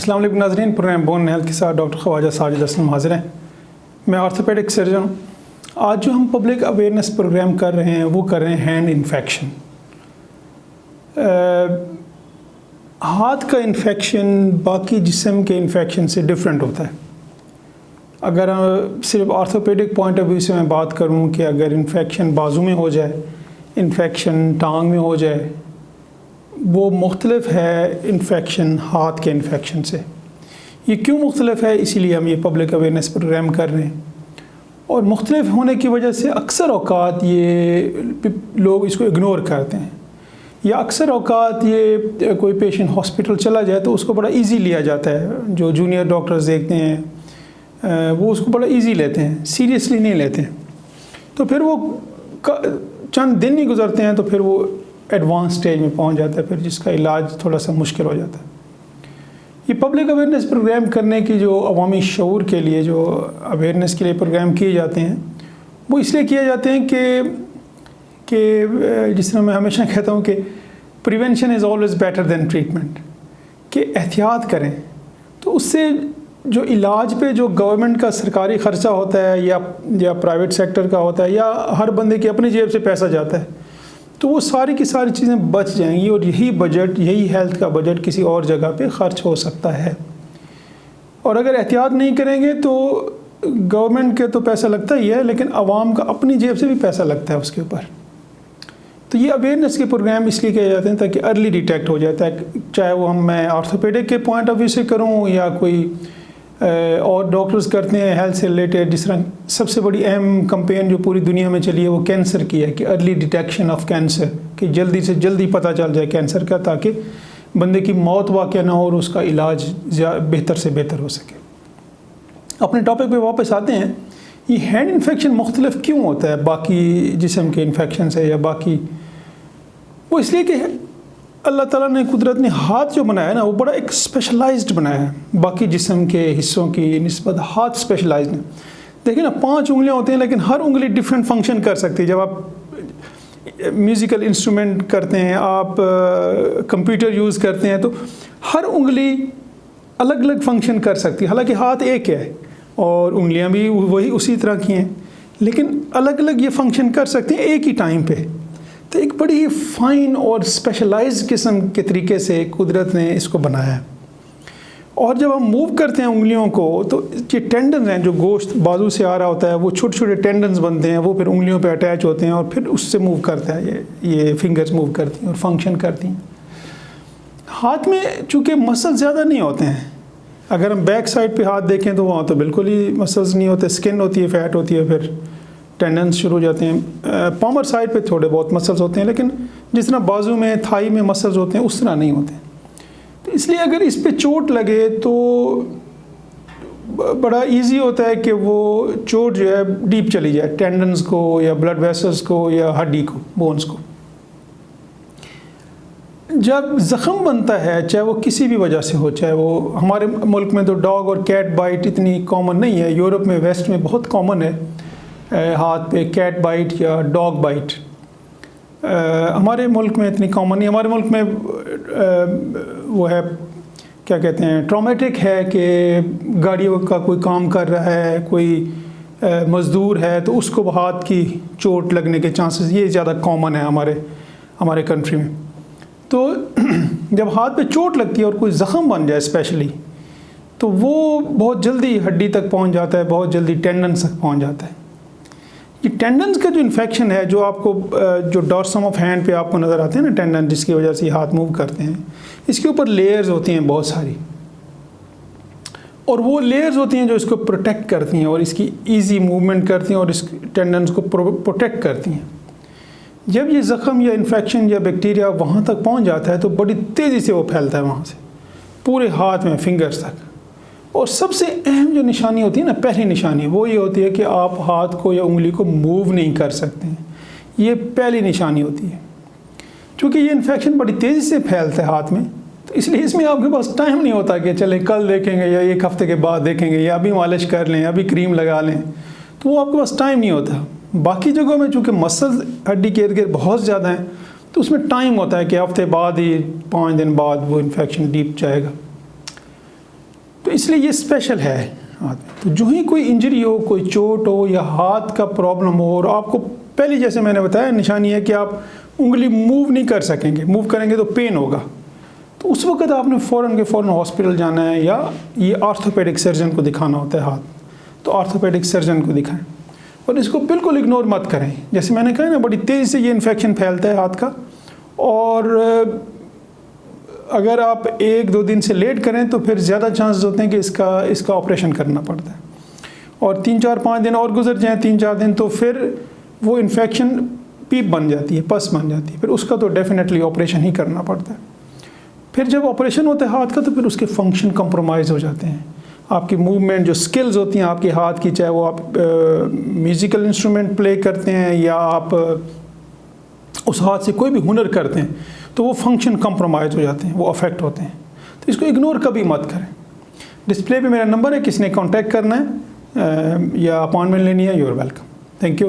अस्सलाम वालेकुम नाज़रीन, प्रोग्राम बोन हेल्थ के साथ डॉक्टर ख्वाजा साजिद असलम हाज़िर हैं। मैं ऑर्थोपेडिक सर्जन हूँ। आज जो हम पब्लिक अवेयरनेस प्रोग्राम कर रहे हैं वो कर रहे हैं हैंड इन्फेक्शन। हाथ का इन्फेक्शन बाकी जिस्म के इन्फेक्शन से डिफरेंट होता है। अगर सिर्फ ऑर्थोपेडिक पॉइंट ऑफ व्यू से मैं बात करूँ कि अगर इन्फेक्शन बाजू में हो जाए, इन्फेक्शन टांग में हो जाए, वो मुख्तलिफ है इन्फेक्शन हाथ के इन्फेक्शन से। ये क्यों मुख्तलिफ है, इसीलिए हम ये पब्लिक अवेयरनेस प्रोग्राम कर रहे हैं। और मुख्तलिफ होने की वजह से अक्सर औकात ये लोग इसको इग्नोर करते हैं, या अक्सर औकात ये कोई पेशेंट हॉस्पिटल चला जाए तो उसको बड़ा इजी लिया जाता है। जो जूनियर डॉक्टर्स देखते हैं वो उसको बड़ा इजी लेते हैं, सीरियसली नहीं लेते हैं। तो फिर वो चंद दिन ही गुजरते हैं तो फिर वो एडवांस स्टेज में पहुंच जाता है, फिर जिसका इलाज थोड़ा सा मुश्किल हो जाता है। ये पब्लिक अवेयरनेस प्रोग्राम करने की जो अवामी शऊर के लिए जो अवेयरनेस के लिए प्रोग्राम किए जाते हैं वो इसलिए किए जाते हैं कि जिस तरह मैं हमेशा कहता हूँ कि prevention is always better than treatment, कि एहतियात करें। तो उससे जो इलाज पे जो गवर्नमेंट का सरकारी ख़र्चा होता है या प्राइवेट सेक्टर का होता है या हर बंदे की अपनी जेब से पैसा जाता है, तो वो सारी की सारी चीज़ें बच जाएंगी और यही हेल्थ का बजट किसी और जगह पे ख़र्च हो सकता है। और अगर एहतियात नहीं करेंगे तो गवर्नमेंट के तो पैसा लगता ही है, लेकिन आवाम का अपनी जेब से भी पैसा लगता है उसके ऊपर। तो ये अवेयरनेस के प्रोग्राम इसलिए किए जाते हैं ताकि अर्ली डिटेक्ट हो जाता है, चाहे वो मैं ऑर्थोपेडिक के पॉइंट ऑफ व्यू से करूँ या कोई और डॉक्टर्स करते हैं हेल्थ से रिलेटेड। जिस तरह सबसे बड़ी अहम कैंपेन जो पूरी दुनिया में चली है वो कैंसर की है, कि अर्ली डिटेक्शन ऑफ कैंसर, कि जल्दी से जल्दी पता चल जाए कैंसर का, ताकि बंदे की मौत वाक़या ना हो और उसका इलाज बेहतर से बेहतर हो सके। अपने टॉपिक पे वापस आते हैं। ये हैंड इन्फेक्शन मुख्तलिफ क्यों होता है बाकी जिस्म के इन्फेक्शन से, या बाकी वो इसलिए कि अल्लाह ताला ने कुदरत ने हाथ जो बनाया है ना वो बड़ा एक स्पेशलाइज्ड बनाया है। बाकी जिस्म के हिस्सों की निस्बत हाथ स्पेशलाइज्ड है। देखिए ना, 5 उंगलियां होती हैं लेकिन हर उंगली डिफरेंट फंक्शन कर सकती है। जब आप म्यूज़िकल इंस्ट्रूमेंट करते हैं, आप कंप्यूटर यूज़ करते हैं, तो हर उंगली अलग अलग फंक्शन कर सकती है। हालांकि हाथ एक है और उंगलियां भी वही उसी तरह की हैं, लेकिन अलग अलग ये फंक्शन कर सकती हैं एक ही टाइम पे। तो एक बड़ी ही फ़ाइन और स्पेशलाइज्ड किस्म के तरीके से कुदरत ने इसको बनाया है। और जब हम मूव करते हैं उंगलियों को तो ये टेंडन हैं जो गोश्त बाजू से आ रहा होता है, वो छोटे छोटे टेंडन्स बनते हैं, वो फिर उंगलियों पे अटैच होते हैं और फिर उससे मूव करता है, ये फिंगर्स मूव करती हैं और फंक्शन करती हैं। हाथ में चूँकि मसल ज़्यादा नहीं होते हैं, अगर हम बैक साइड पे हाथ देखें तो वहाँ तो बिल्कुल ही मसल्स नहीं होते, स्किन होती है, फैट होती है, फिर टेंडन्स शुरू हो जाते हैं। पामर साइड पे थोड़े बहुत मसल्स होते हैं, लेकिन जिस तरह बाजू में थाई में मसल्स होते हैं उस तरह नहीं होते। तो इसलिए अगर इस पे चोट लगे तो बड़ा इजी होता है कि वो चोट जो है डीप चली जाए, टेंडन्स को या ब्लड वेसल्स को या हड्डी को, बोन्स को। जब ज़ख़म बनता है, चाहे वो किसी भी वजह से हो, चाहे वो हमारे मुल्क में तो डॉग और कैट बाइट इतनी कॉमन नहीं है, यूरोप में वेस्ट में बहुत कॉमन है हाथ पे कैट बाइट या डॉग बाइट। हमारे मुल्क में इतनी कॉमन नहीं। हमारे मुल्क में वो है, क्या कहते हैं, ट्रॉमेटिक है कि गाड़ियों का कोई काम कर रहा है, कोई मज़दूर है तो उसको हाथ की चोट लगने के चांसेस ये ज़्यादा कॉमन है हमारे कंट्री में। तो जब हाथ पे चोट लगती है और कोई ज़ख़म बन जाए स्पेशली, तो वो बहुत जल्दी हड्डी तक पहुंच जाता है, बहुत जल्दी टेंडन्स तक पहुंच जाता है। ये टेंडन्स का जो इन्फेक्शन है, जो आपको जो डॉर्सम ऑफ हैंड पे आपको नज़र आते हैं ना टेंडन, जिसकी वजह से हाथ मूव करते हैं, इसके ऊपर लेयर्स होती हैं बहुत सारी, और वो लेयर्स होती हैं जो इसको प्रोटेक्ट करती हैं और इसकी इजी मूवमेंट करती हैं और इस टेंडन्स को प्रोटेक्ट करती हैं। जब ये ज़ख़म या इन्फेक्शन या बैक्टीरिया वहाँ तक पहुँच जाता है तो बड़ी तेज़ी से वो फैलता है वहाँ से पूरे हाथ में, फिंगर्स तक। और सबसे अहम जो निशानी होती है ना, पहली निशानी, वो ये होती है कि आप हाथ को या उंगली को मूव नहीं कर सकते हैं। ये पहली निशानी होती है। क्योंकि ये इन्फेक्शन बड़ी तेज़ी से फैलता है हाथ में, तो इसलिए इसमें आपके पास टाइम नहीं होता कि चलें कल देखेंगे या 1 हफ़्ते के बाद देखेंगे या अभी मालिश कर लें, अभी क्रीम लगा लें, तो वो आपके पास टाइम नहीं होता। बाकी जगहों में चूँकि मसल हड्डी के इर्द गिर्द बहुत ज़्यादा हैं तो उसमें टाइम होता है कि हफ्ते बाद ही 5 दिन बाद वो इन्फेक्शन डीप जाएगा। तो इसलिए ये स्पेशल है हाथ में। तो जो ही कोई इंजरी हो, कोई चोट हो या हाथ का प्रॉब्लम हो, और आपको पहले जैसे मैंने बताया निशानी है कि आप उंगली मूव नहीं कर सकेंगे, मूव करेंगे तो पेन होगा, तो उस वक्त आपने फ़ौरन के फ़ौरन हॉस्पिटल जाना है या ये ऑर्थोपेडिक सर्जन को दिखाना होता है हाथ, तो ऑर्थोपेडिक सर्जन को दिखाएं और इसको बिल्कुल इग्नोर मत करें। जैसे मैंने कहा ना, बड़ी तेज़ी से ये इन्फेक्शन फैलता है हाथ का, और अगर आप 1-2 दिन से लेट करें तो फिर ज़्यादा चांसेस होते हैं कि इसका ऑपरेशन करना पड़ता है, और 3-4-5 दिन और गुजर जाएँ, 3-4 दिन, तो फिर वो इन्फेक्शन पीप बन जाती है, पस बन जाती है, फिर उसका तो डेफिनेटली ऑपरेशन ही करना पड़ता है। फिर जब ऑपरेशन होता है हाथ का तो फिर उसके फंक्शन कंप्रोमाइज़ हो जाते हैं, आपकी मूवमेंट जो स्किल्स होती हैं आपके हाथ की, चाहे वो आप म्यूज़िकल इंस्ट्रूमेंट प्ले करते हैं या आप उस हाथ से कोई भी हुनर करते हैं, तो वो फंक्शन कंप्रोमाइज़ हो जाते हैं, वो अफेक्ट होते हैं। तो इसको इग्नोर कभी मत करें। डिस्प्ले पे मेरा नंबर है, किसने कांटेक्ट करना है या अपॉइंटमेंट लेनी है, you are welcome. Thank you.